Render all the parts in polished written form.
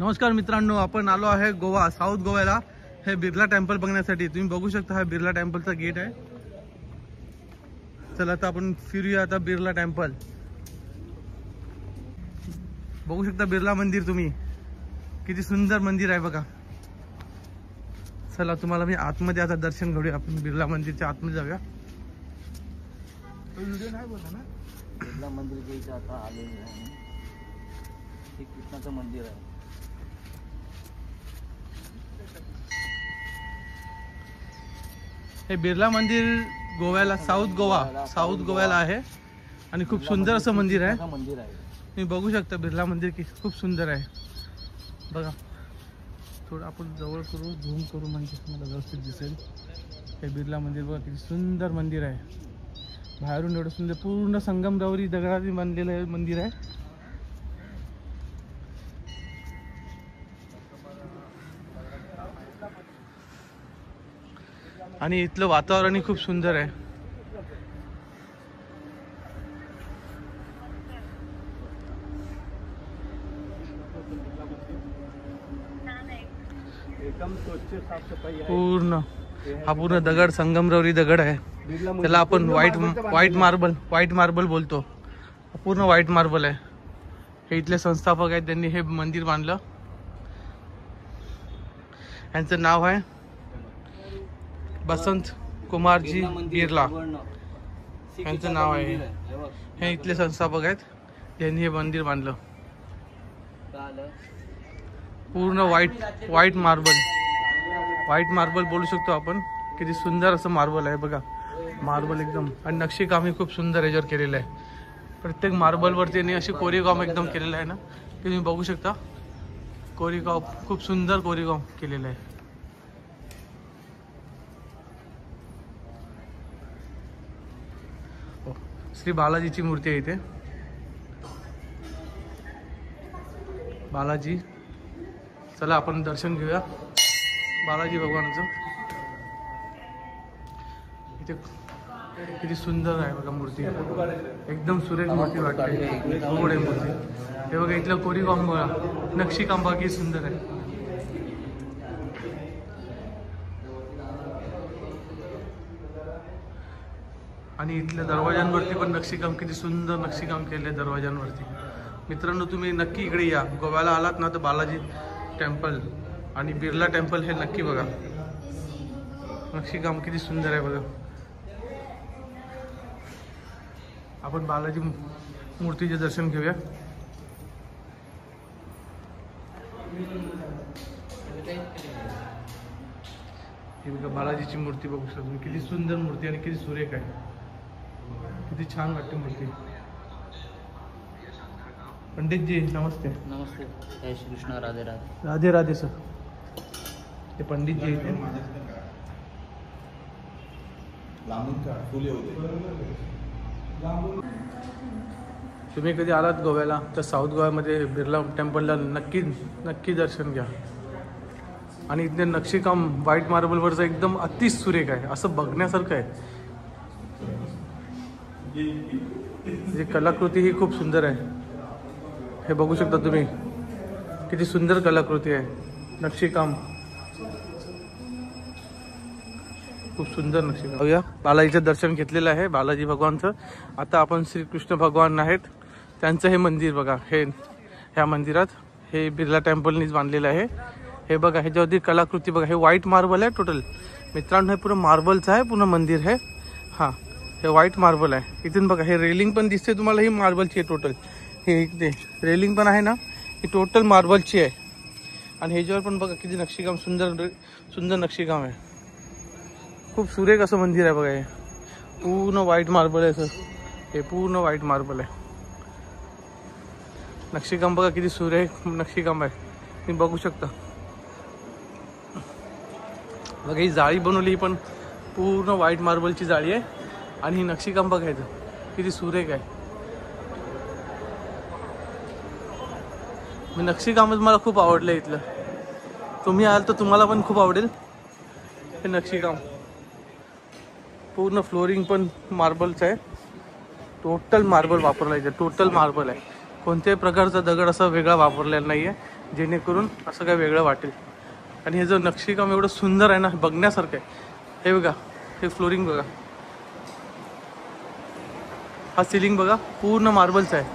नमस्कार मित्रांनो, आपण आलो आहे गोवा साऊथ गोव्याला हे बिर्ला टेम्पल बघण्यासाठी। तुम्ही बघू शकता हा बिर्ला टेम्पलचा गेट आहे। चला आता आपण फिरूया आता बिर्ला टेम्पल। बघू शकता बिर्ला मंदिर, तुम्ही किती सुंदर मंदिर आहे बघा। चला तुम्हाला मी आतमध्ये आता दर्शन घेऊया, आपण बिर्ला मंदिरच्या आतमध्ये जाऊया। व्हिडिओ नाही बोलला ना, बिर्ला मंदिर के इथे आता आलेले आहे। हे कृष्णाचं मंदिर आहे। हे बिर्ला मंदिर गोव्याला साऊथ गोव्याला आहे आणि खूप सुंदर असं मंदिर आहे। तुम्ही बघू शकता बिर्ला मंदिर की खूप सुंदर आहे बघा। थोडं आपण जवळ करू, झूम करू म्हणजे तुम्हाला व्यवस्थित दिसेल। हे बिर्ला मंदिर बघा किती सुंदर मंदिर आहे। बाहेरून एवढं सुंदर, पूर्ण संगमरवरी दगडाने बांधलेलं हे मंदिर आहे। आणि इथलं वातावरणही खूप सुंदर आहे। एकदम स्वच्छ साफ सफाई आहे। पूर्ण दगड संगमरवरी दगड आहे। त्याला आपण व्हाईट मार्बल बोलतो। पूर्ण व्हाईट मार्बल आहे। हे इथले संस्थापक आहेत, त्यांनी हे मंदिर बांधलं। यांचं नाव आहे बसंत कुमारजी बिर्ला, यांचं नाव आहे। हे इथले संस्थापक आहेत, त्यांनी हे मंदिर बांधलं। पूर्ण व्हाईट मार्बल बोलू शकतो आपण। किती सुंदर असं मार्बल आहे बघा। मार्बल एकदम, आणि नक्षीकामही खूप सुंदर याच्यावर केलेलं आहे। प्रत्येक मार्बलवरती त्यांनी अशी कोरीवकाम एकदम केलेलं आहे ना, ते तुम्ही बघू शकता। कोरीवकाम खूप सुंदर कोरीवकाम केलेलं आहे। श्री बालाजीची मूर्ती आहे इथे। बालाजी, चला आपण दर्शन घेऊया बालाजी भगवानाचं। इथे किती सुंदर आहे बघा मूर्ती, एकदम सुरेख मूर्ती वाटते। गोड आहे मूर्ती। हे बघा इथलं कोरीवकाम बघा, नक्षीकाम बघा किती सुंदर आहे। आणि इथल्या दरवाजांवरती पण नक्षीकाम, किती सुंदर नक्षीकाम केले दरवाजांवरती। मित्रांनो, तुम्ही नक्की इकडे या, गोव्याला आलात ना तर बालाजी टेम्पल आणि बिर्ला टेम्पल हे नक्की बघा। नक्षीकाम किती सुंदर आहे बघा। आपण बालाजी मूर्तीचे दर्शन घेऊया। ही बघा बालाजीची मूर्ती, बघू शकता तुम्ही किती सुंदर मूर्ती आणि किती सुरेख आहे। किती छान वाटते मूर्ती। पंडित जी नमस्ते। नमस्ते। जय श्री कृष्ण, राधे राधे। राधे राधे सर। ते पंडित जी इथे तुम्ही कधी आलात गोव्याला तर साऊथ गोव्यामध्ये बिर्ला टेम्पलला नक्की दर्शन घ्या। आणि इथले नक्षीकाम व्हाईट मार्बलवरचं एकदम अति सुरेख आहे, असं बघण्यासारखं आहे। जी कलाकृती ही खूप सुंदर आहे। हे बघू शकता तुम्ही किती सुंदर कलाकृती आहे, नक्षीकाम खूप सुंदर नक्षीकाम। बघूया, बालाजीचं दर्शन घेतलेलं आहे, बालाजी भगवानचं। आता आपण श्रीकृष्ण भगवान आहेत, त्यांचं हे मंदिर बघा। ह्या मंदिरात हे बिर्ला टेम्पलनीच बांधलेलं आहे। हे बघा, ह्याच्यावरती कलाकृती बघा। हे व्हाईट मार्बल आहे टोटल मित्रांनो, हे पूर्ण मार्बलचं आहे पूर्ण मंदिर आहे। हां, हे व्हाईट मार्बल आहे। इथून बघा, हे रेलिंग पण दिसते तुम्हाला, ही मार्बलची आहे टोटल। हे इथे रेलिंग पण आहे ना, ही टोटल मार्बलची आहे। आणि ह्याच्यावर पण बघा किती नक्षीकाम, सुंदर नक्षीकाम आहे। खूप सुरेख असं मंदिर आहे बघा। हे पूर्ण व्हाईट मार्बल आहे सर, हे पूर्ण व्हाईट मार्बल आहे। नक्षीकाम बघा किती सुरेख नक्षीकाम आहे, तुम्ही बघू शकता। बघा ही जाळी बनवली, ही पण पूर्ण व्हाईट मार्बलची जाळी आहे। आणि ही नक्षीकाम बघायचं किती सुरेख आहे। मी नक्षीकामच मला खूप आवडलं इथलं। तुम्ही आल तर तुम्हाला पण खूप आवडेल हे नक्षीकाम। पूर्ण फ्लोरिंग पण मार्बलचं आहे, टोटल मार्बल वापरलं आहे, टोटल मार्बल आहे। कोणत्याही प्रकारचा दगड असा वेगळा वापरलेला नाही आहे, जेणेकरून असं काय वेगळं वाटेल. आणि हे जो नक्षीकाम एवढं सुंदर आहे ना, बघण्यासारखं आहे. हे बघा, हे फ्लोरिंग बघा, हा सिलिंग बघा पूर्ण मार्बलचा आहे.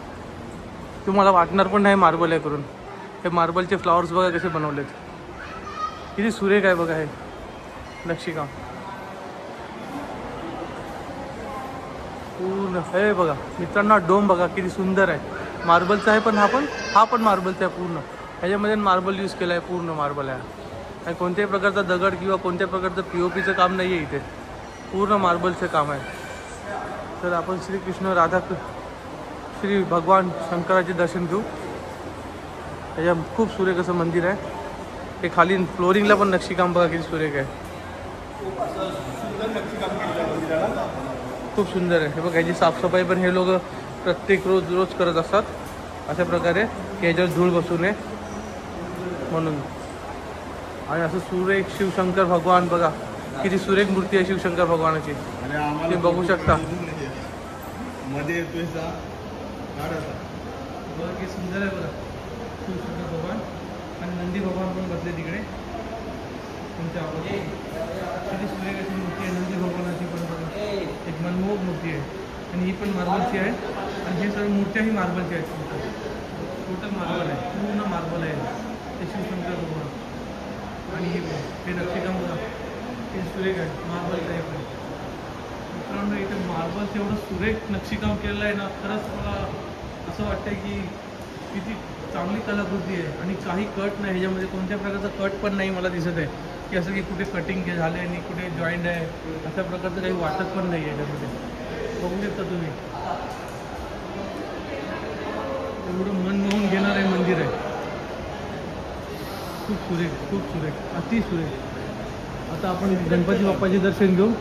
तुम्हाला वाटणार पण नाही मार्बल आहे करून. हे मार्बलचे फ्लॉवर्स बघा कसे बनवलेत, किती सुरेख आहे बघा हे नक्षीकाम पूर्ण. हे बघा मित्रांनो, डोम बघा किती सुंदर आहे, मार्बलचा आहे. पण हा पण मार्बलचा आहे पूर्ण. ह्याच्यामध्ये मार्बल यूज केला आहे, पूर्ण मार्बल आहे. आणि कोणत्याही प्रकारचा दगड किंवा कोणत्याही प्रकारचं POPचं काम नाही आहे इथे, पूर्ण मार्बलचं काम आहे. तर आपण श्रीकृष्ण श्री भगवान शंकराचे दर्शन घेऊ. त्याच्या खूप सुरेख असं मंदिर आहे. हे खाली फ्लोरिंगला पण नक्षीकाम बघा किती सुरेख आहे, खूप सुंदर आहे. हे बघा, ह्याची साफसफाई पण हे लोक प्रत्येक रोज करत असतात अशा प्रकारे की ह्याच्यावर धूळ बसू नये म्हणून. आणि असं सुरेख शिवशंकर भगवान बघा, किती सुरेख मूर्ती आहे शिवशंकर भगवानाची, तुम्ही बघू शकता. मध्ये येतोय बघा किती सुंदर आहे बघा शिवशंकर भगवान. आणि नंदी भगवान पण बसले तिकडे तुमच्या आवडते. किती सुरेख अशी मूर्ती आहे नंदी भगवानाची पण बघा, एक मनमोहक मूर्ती आहे. आणि ही पण मार्बलची आहे. आणि हे सर्व मूर्त्याही मार्बलच्या आहेत. टोटल मार्बल आहे, पूर्ण मार्बल आहे ते शिवशंकर भगवान. आणि हे नक्षीकाम बघा किती सुरेख आहे, मार्बलचं आहे. पण मित्रांनो, इथे मार्बलचं एवढं सुरेख नक्षीकाम केलेलं आहे ना, खरंच मला असं वाटतं की किती चांगली कलाकृती आहे. आणि काही कट नाही ह्याच्यामध्ये, कोणत्या प्रकारचा कट पण नाही मला दिसत आहे की असं की कुठे कटिंग झालं आहे आणि कुठे जॉईंट आहे, अशा प्रकारचं काही वाटत पण नाही याच्यामध्ये. बघू शकता तुम्ही, एवढं मन मोहून घेणार आहे मंदिर आहे. खूप सुरेख, खूप सुरेख, अति सुरेख. आता आपण गणपती बाप्पाचे दर्शन घेऊ.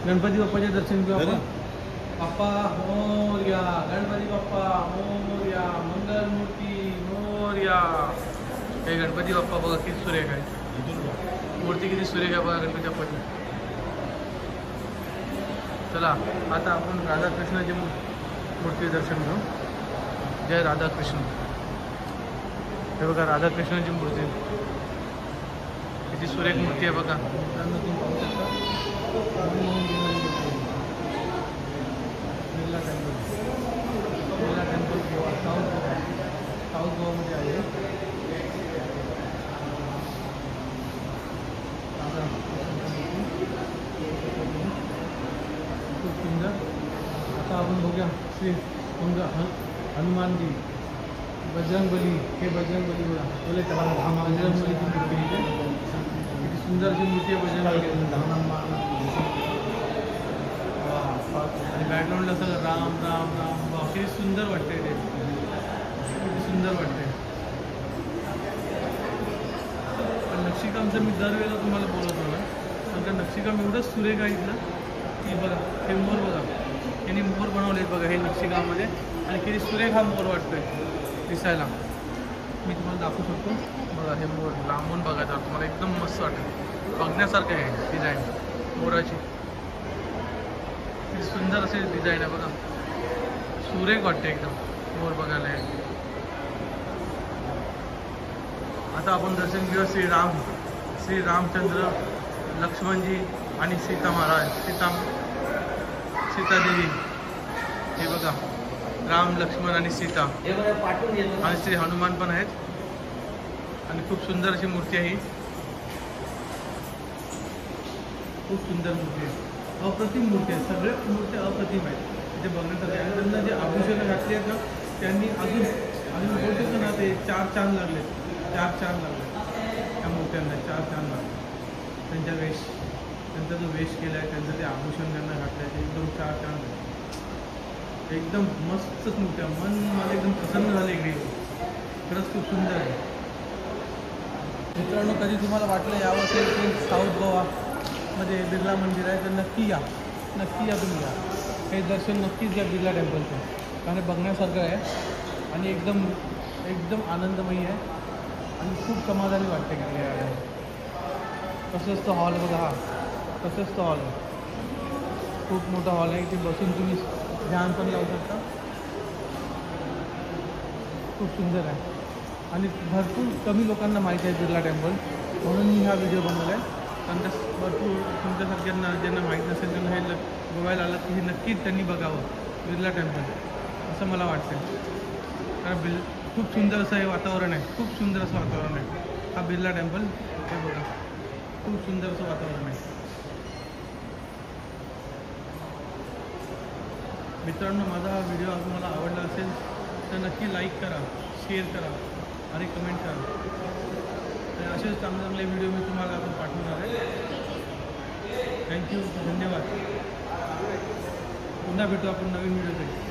गणपती बाप्पाचे दर्शन घेऊ आपण. बाप्पा मोरया, गणपती बाप्पा मोरया, मंगलमूर्ती मोरया. हे गणपती बाप्पा बघा किती सुरेख आहे, मूर्ती किती सुरेख आहे बघा गणपती बाप्पाची. चला आता आपण राधाकृष्णाची मूर्ती दर्शन घेऊ. जय राधाकृष्ण. हे बघा राधाकृष्णाची मूर्ती किती सुरेख मूर्ती आहे बघा. मित्रांनो तुम्ही पाहू शकता. बिर्ला टेम्पल गोवा, साऊथ गोवामध्ये आहे. खूप सुंदर. आता आपण बघूया श्री हनुमानजी, बजरंगबली. हे बजरंगबली बघा, बोले बजरंगबलीची मूर्ती आहे. किती सुंदर अशी मूर्ती आहे बजरंगबली. आणि बॅकग्राऊंडला सगळं राम राम राम, किती सुंदर वाटते ते, किती सुंदर वाटते. पण नक्षीकामचं मी दरवेळेला तुम्हाला बोलत होतो, पण त्या नक्षीकाम एवढंच सुरेख आहे इथलं की बघा. हे मोर बघा, यांनी मोर बनवलेत बघा हे नक्षीकामामध्ये. आणि किती सुरेख हा मोर वाटतोय दिसायला. मी तुम्हाला दाखवू शकतो बघा. हे मोर लांबून बघायचं तुम्हाला एकदम मस्त वाटेल, बघण्यासारखं आहे डिझाईन मोराची. किती सुंदर असे डिझाईन आहे बघा, सुरेख वाटते एकदम मोर बघायला. आता आपण दर्शन घेऊया श्री रामचंद्र, लक्ष्मणजी आणि सीता महाराज, सीतादेवी. हे बघा राम, लक्ष्मण आणि सीता. आणि श्री हनुमान पण आहेत. आणि खूप सुंदर अशी मूर्ती आहे ही, खूप सुंदर मूर्ती आहे, अप्रतिम मूर्ती आहे. सगळे मूर्ती अप्रतिम आहेत ते बघण्यासाठी. आणि त्यांना जे आभूषणं घातली आहेत ना, त्यांनी अजून बोलू शकतो ना, ते 4 चांद लागले त्या मूर्त्यांना. 4 चांद लागले. त्यांचा जो वेश केला आहे, त्यांचं ते आभूषण त्यांना घातलं आहे, ते एकदम 4 चांद आहे. एकदम मस्तच मूर्ती आहे. मला एकदम प्रसन्न झालं इकडे, खरंच खूप सुंदर आहे. मित्रांनो, कधी तुम्हाला वाटलं यावं असेल की साऊथ गोवामध्ये बिर्ला मंदिर आहे, तर नक्की या तुम्ही या. हे दर्शन नक्कीच घ्या बिर्ला टेम्पलचं, कारण बघण्यासारखं आहे आणि एकदम आनंदमयी आहे. आणि खूप समाधानी वाटते की तसंच तो हॉल बघा. तसंच तो हॉल आहे, खूप मोठा हॉल आहे. इथे बसून तुम्ही ध्यान पण लावू शकता. खूप सुंदर आहे. आणि भरपूर कमी लोकांना माहिती आहे बिर्ला टेम्पल, म्हणून मी हा व्हिडिओ बनवला आहे. कारण भरपूर तुमच्यासारख्यांना ज्यांना माहीत नसेल त्यांना हे गोव्याला आलं की हे नक्कीच त्यांनी बघावं बिर्ला टेम्पल, असं मला वाटतं. कारण खूप सुंदर असं हे वातावरण आहे, खूप सुंदर असं वातावरण आहे हा बिर्ला टेम्पल. हे बघा खूप सुंदर असं वातावरण आहे. मित्रांनो, माझा हा व्हिडिओ तुम्हाला आवडला असेल तर नक्की लाईक करा, शेअर करा आणि कमेंट करा. आणि असेच चांगले चांगले व्हिडिओ मी तुम्हाला पाठवणार आहे. थँक्यू, धन्यवाद. पुन्हा भेटू आपण नवीन व्हिडिओ.